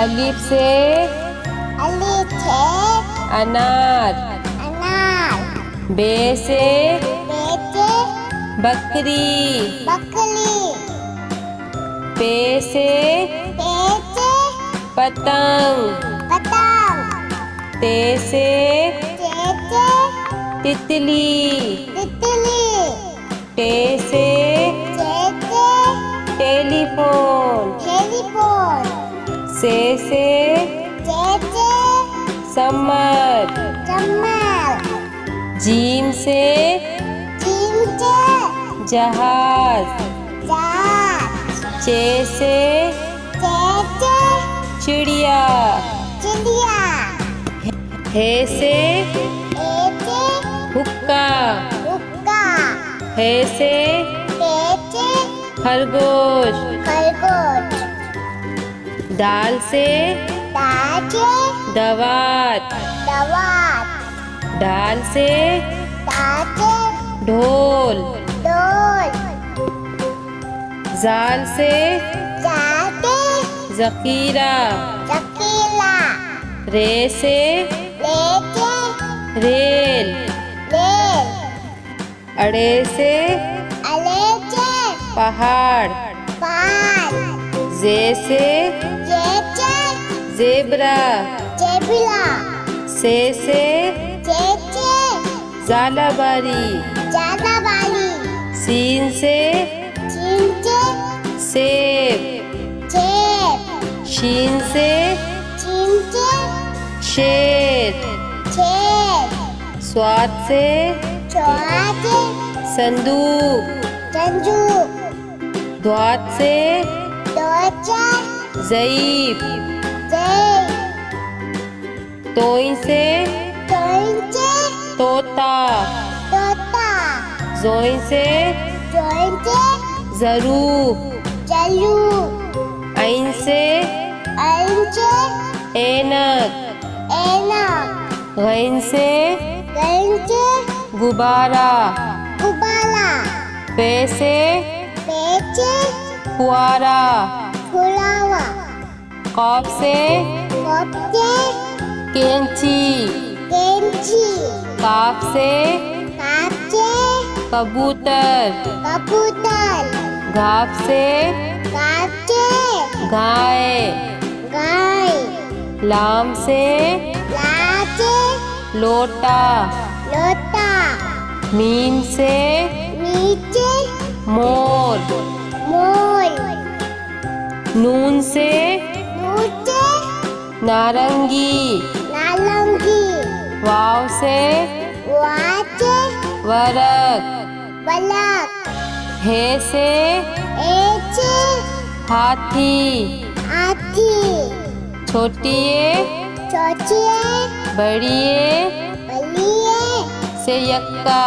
अलिफ से अनार। बे से बकरी। पे से पतंग। ते से तितली। टे से टेलीफोन। से समर। जीम से जहाज। चे से चिड़िया। हे से हुक्का। हे से खरगोश। दाल से दवात। डाल से ढोल। जाल से जकीरा। रे से रेल। अड़े से पहाड़। जे से जेब्रा। से झालाबारी। सीन से सेब। शीन से शेर। स्वाद से संदूक। द्वात से ज़ईफ। तोई से तोता। जोई से ज़रूफ। ऐन से ऐनक। गैन से गुब्बारा। पे से फुआरा। कॉफ से कैंची। काफ से कबूतर। घाफ से गाय। लाम से लोटा। मीम से मोर। नून से नारंगी। वाव से वरक। हे से हाथी। छोटिए बड़िए से यक्का।